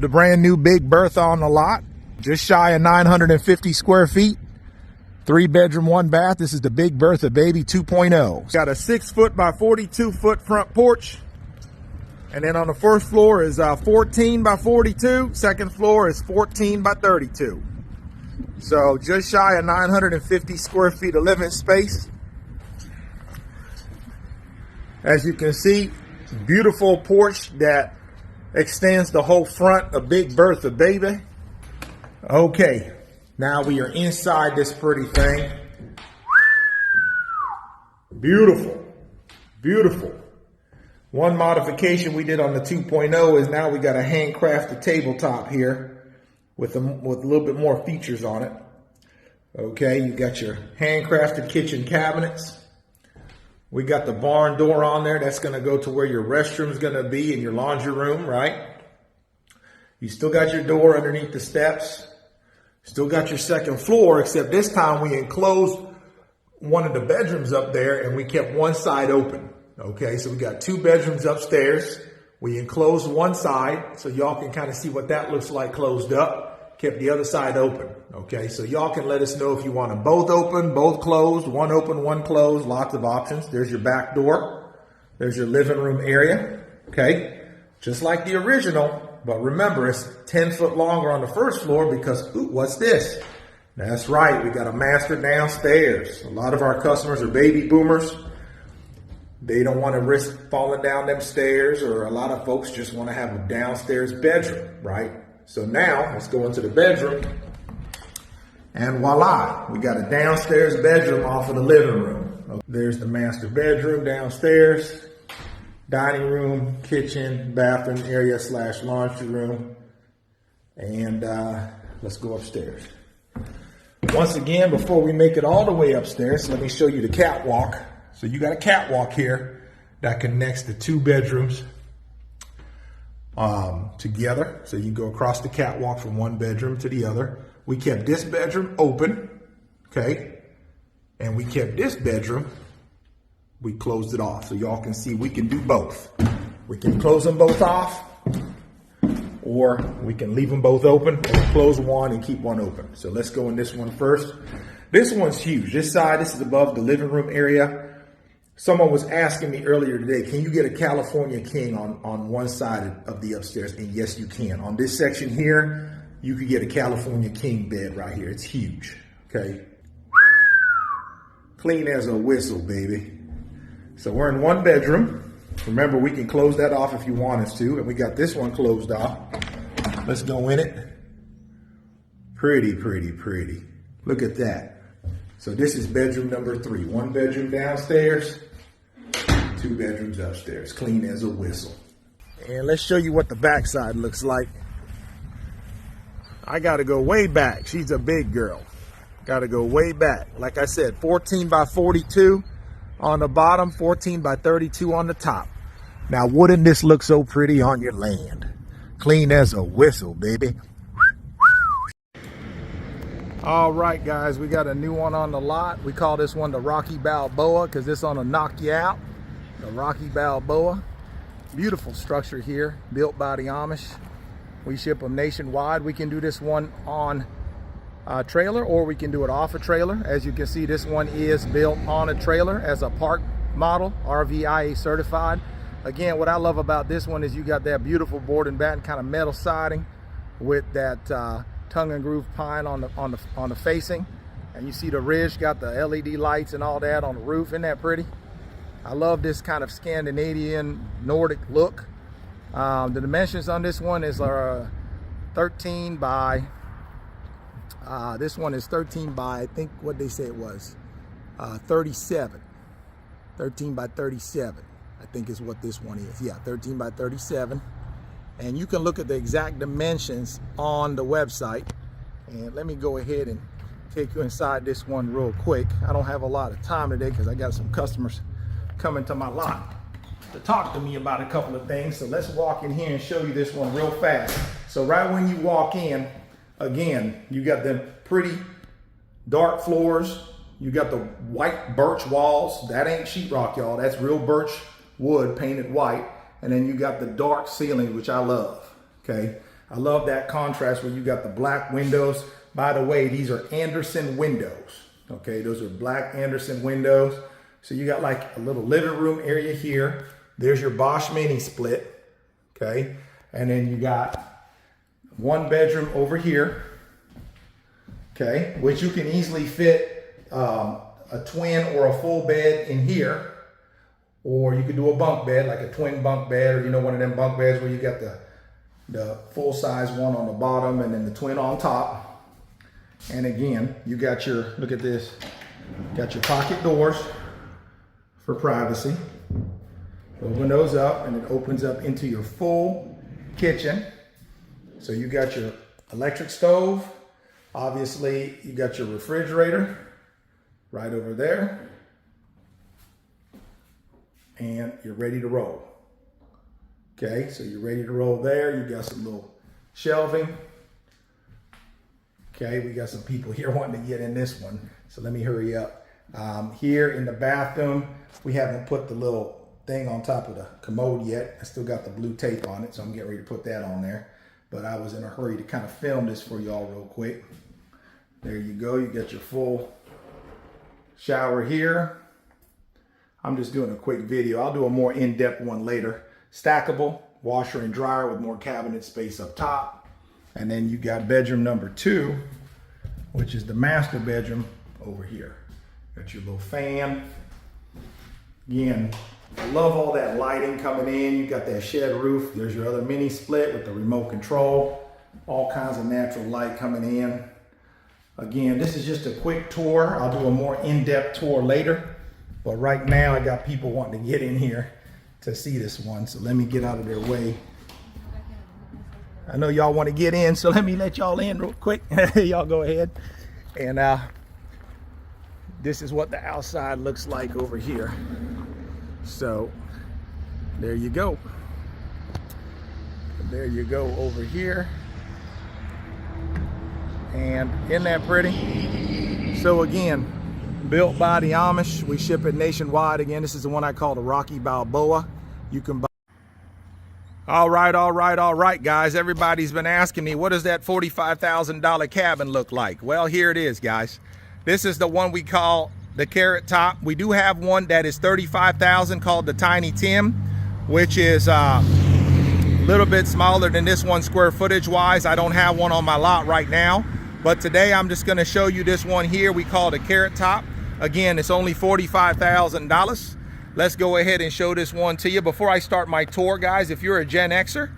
The brand new big Bertha on the lot, just shy of 950 square feet. 3 bedroom, 1 bath. This is the big Bertha baby 2.0. Got a 6 foot by 42 foot front porch. And then on the first floor is 14 by 42. Second floor is 14 by 32. So just shy of 950 square feet of living space. As you can see, beautiful porch that extends the whole front of big Bertha baby. Okay, now we are inside this pretty thing. Beautiful, beautiful. One modification we did on the 2.0 is now we got a handcrafted tabletop here with a little bit more features on it. Okay, you got your handcrafted kitchen cabinets. We got the barn door on there. That's going to go to where your restroom is going to be in your laundry room, right? You still got your door underneath the steps. Still got your second floor, except this time we enclosed one of the bedrooms up there and we kept one side open. Okay, so we got 2 bedrooms upstairs. We enclosed one side so y'all can kind of see what that looks like closed up. Kept the other side open. Okay, so y'all can let us know if you want them both open, both closed, one open, one closed, lots of options. There's your back door. There's your living room area. Okay, just like the original, but remember it's 10 foot longer on the first floor because, ooh, what's this? That's right, we got a master downstairs. A lot of our customers are baby boomers. They don't want to risk falling down them stairs, or a lot of folks just want to have a downstairs bedroom, right? So now let's go into the bedroom, and voila, we got a downstairs bedroom off of the living room. There's the master bedroom downstairs, dining room, kitchen, bathroom area / laundry room, and let's go upstairs. Once again, before we make it all the way upstairs, let me show you the catwalk. So you got a catwalk here that connects the 2 bedrooms together. So you go across the catwalk from one bedroom to the other. We kept this bedroom open, okay? And we kept this bedroom, we closed it off. So y'all can see we can do both. We can close them both off, or we can leave them both open and close one and keep one open. So let's go in this one first. This one's huge. This side, this is above the living room area. Someone was asking me earlier today, can you get a California King on one side of the upstairs? And yes, you can. On this section here, you could get a California King bed right here. It's huge, okay? Clean as a whistle, baby. So we're in 1 bedroom. Remember, we can close that off if you want us to. And we got this one closed off. Let's go in it. Pretty, pretty, pretty. Look at that. So this is bedroom number 3. 1 bedroom downstairs, 2 bedrooms upstairs. Clean as a whistle. And let's show you what the backside looks like. I got to go way back. She's a big girl. Got to go way back. Like I said, 14 by 42 on the bottom, 14 by 32 on the top. Now, wouldn't this look so pretty on your land? Clean as a whistle, baby. All right, guys, we got a new one on the lot. We call this one the Rocky Balboa because this one will knock you out. The Rocky Balboa. Beautiful structure here, built by the Amish. We ship them nationwide. We can do this one on a trailer, or we can do it off a trailer. As you can see, this one is built on a trailer as a park model, RVIA certified. Again, what I love about this one is you got that beautiful board and batten kind of metal siding with that tongue and groove pine on the facing, and you see the ridge got the LED lights and all that on the roof. Isn't that pretty? I love this kind of Scandinavian Nordic look. The dimensions on this one is 13 by this one is 13 by, I think what they say it was 37. 13 by 37 I think is what this one is. Yeah, 13 by 37. And you can look at the exact dimensions on the website. And let me go ahead and take you inside this one real quick. I don't have a lot of time today because I got some customers coming to my lot to talk to me about a couple of things. So let's walk in here and show you this one real fast. So right when you walk in, again, you got the pretty dark floors. You got the white birch walls. That ain't sheetrock, y'all. That's real birch wood painted white. And then you got the dark ceiling, which I love, okay? I love that contrast where you got the black windows. By the way, these are Anderson windows. Okay, those are black Anderson windows. So you got like a little living room area here. There's your Bosch mini split. Okay, and then you got one bedroom over here. Okay, which you can easily fit a twin or a full bed in here. Or you could do a bunk bed, like a twin bunk bed, or one of them bunk beds where you got the full size one on the bottom and then the twin on top. And again, you got your, look at this, got your pocket doors for privacy. Open those up and it opens up into your full kitchen. So you got your electric stove. Obviously, you got your refrigerator right over there. And you're ready to roll. Okay, so you're ready to roll there. You got some little shelving. Okay, we got some people here wanting to get in this one. So let me hurry up. Here in the bathroom, we haven't put the little thing on top of the commode yet. I still got the blue tape on it, so I'm getting ready to put that on there. But I was in a hurry to kind of film this for y'all real quick. There you go, you got your full shower here. I'm just doing a quick video. I'll do a more in-depth one later. Stackable, washer and dryer with more cabinet space up top. And then you got bedroom number 2, which is the master bedroom over here. Got your little fan. Again, I love all that lighting coming in. You got that shed roof. There's your other mini split with the remote control. All kinds of natural light coming in. Again, this is just a quick tour. I'll do a more in-depth tour later. But right now, I got people wanting to get in here to see this one. So let me get out of their way. I know y'all want to get in, so let me let y'all in real quick. Y'all go ahead. And this is what the outside looks like over here. So there you go. There you go over here. And isn't that pretty? So again, built by the Amish. We ship it nationwide. Again, this is the one I call the Rocky Balboa. You can buy. All right, guys. Everybody's been asking me, what does that $45,000 cabin look like? Well, here it is, guys. This is the one we call the Carrot Top. We do have one that is $35,000 called the Tiny Tim, which is a little bit smaller than this one square footage wise. I don't have one on my lot right now, but today I'm just going to show you this one here. We call the Carrot Top. Again, it's only $45,000. Let's go ahead and show this one to you. Before I start my tour, guys, if you're a Gen Xer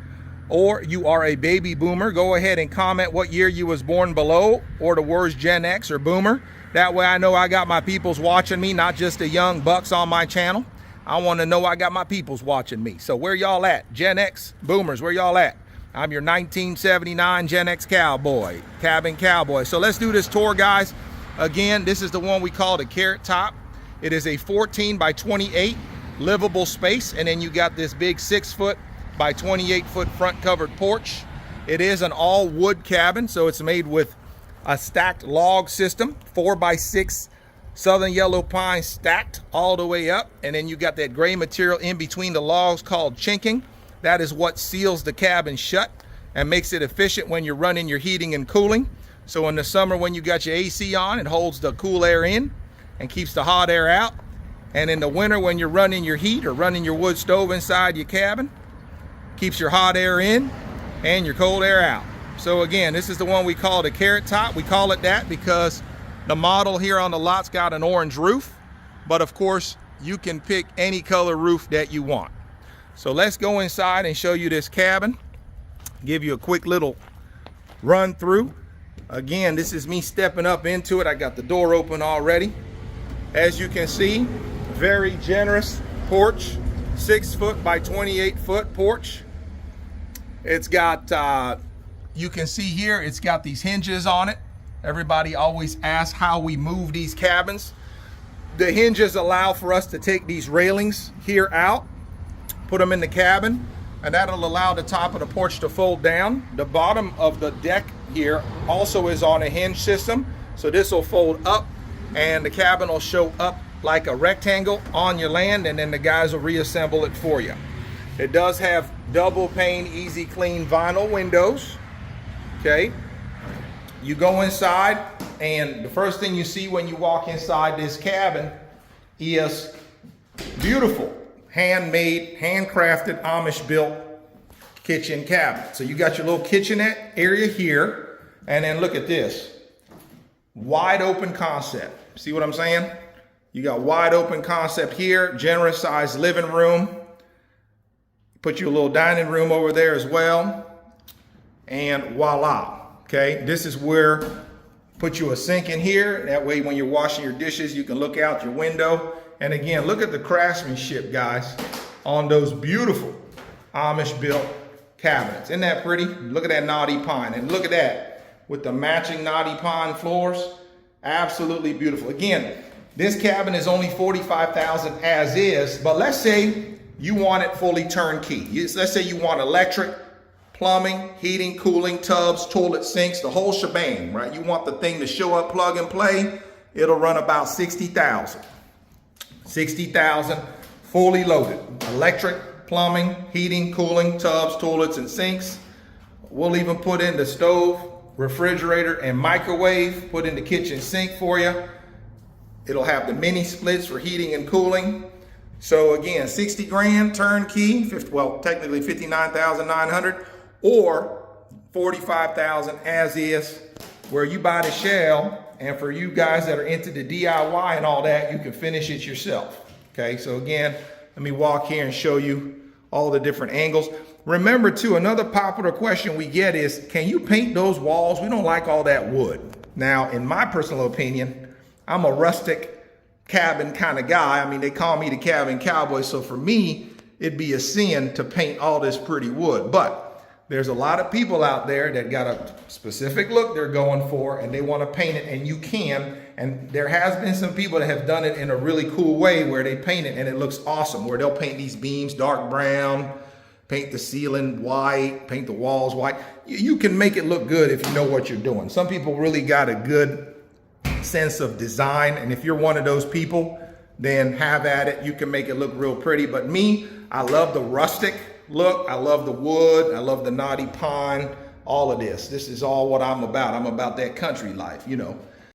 or you are a baby boomer, go ahead and comment what year you was born below or the words Gen X or boomer. That way I know I got my peoples watching me, not just the young bucks on my channel. I want to know I got my peoples watching me. So where y'all at? Gen X boomers, where y'all at? I'm your 1979 Gen X cowboy, cabin cowboy. So let's do this tour, guys. Again, this is the one we call the Carrot Top. It is a 14 by 28 livable space, and then you got this big 6 foot by 28 foot front covered porch. It is an all wood cabin, so it's made with a stacked log system, 4 by 6 southern yellow pine stacked all the way up, and then you got that gray material in between the logs called chinking. That is what seals the cabin shut and makes it efficient when you're running your heating and cooling. So in the summer when you got your AC on, it holds the cool air in and keeps the hot air out. And in the winter when you're running your heat or running your wood stove inside your cabin, keeps your hot air in and your cold air out. So again, this is the one we call the Carrot Top. We call it that because the model here on the lot's got an orange roof, but of course you can pick any color roof that you want. So let's go inside and show you this cabin, give you a quick little run through. Again, this is me stepping up into it. I got the door open already. As you can see, very generous porch, 6 foot by 28 foot porch. It's got, you can see here, it's got these hinges on it. Everybody always asks how we move these cabins. The hinges allow for us to take these railings here out, put them in the cabin, and that'll allow the top of the porch to fold down. The bottom of the deck here also is on a hinge system, so this will fold up and the cabin will show up like a rectangle on your land, and then the guys will reassemble it for you. It does have double pane easy clean vinyl windows. Okay. You go inside, and the first thing you see when you walk inside this cabin is beautiful, handmade, handcrafted, Amish built kitchen cabinet. So you got your little kitchenette area here, and then look at this. Wide open concept. See what I'm saying? You got wide open concept here, generous sized living room. Put you a little dining room over there as well. And voila. Okay, this is where put you a sink in here. That way when you're washing your dishes, you can look out your window. And again, look at the craftsmanship, guys, on those beautiful Amish built cabinets. Isn't that pretty? Look at that knotty pine, and look at that with the matching knotty pine floors. Absolutely beautiful. Again, this cabin is only $45,000 as is, but let's say you want it fully turnkey. Let's say you want electric, plumbing, heating, cooling, tubs, toilet sinks, the whole shebang, right? You want the thing to show up, plug and play. It'll run about $60,000. $60,000 fully loaded. Electric, plumbing, heating, cooling, tubs, toilets, and sinks. We'll even put in the stove, refrigerator, and microwave. Put in the kitchen sink for you. It'll have the mini splits for heating and cooling. So again, 60 grand turnkey, well, technically 59,900, or 45,000 as is, where you buy the shell, and for you guys that are into the DIY and all that, you can finish it yourself. Okay, so again, let me walk here and show you all the different angles. Remember too, another popular question we get is, can you paint those walls? We don't like all that wood. Now, in my personal opinion, I'm a rustic cabin kind of guy. I mean, they call me the cabin cowboy. So for me, it'd be a sin to paint all this pretty wood. But there's a lot of people out there that got a specific look they're going for, and they want to paint it, and you can. And there has been some people that have done it in a really cool way where they paint it and it looks awesome, where they'll paint these beams dark brown, paint the ceiling white, paint the walls white. You can make it look good if you know what you're doing. Some people really got a good sense of design, and if you're one of those people, then have at it. You can make it look real pretty. But me, I love the rustic look. I love the wood. I love the knotty pine. All of this. This is all what I'm about. I'm about that country life, you know.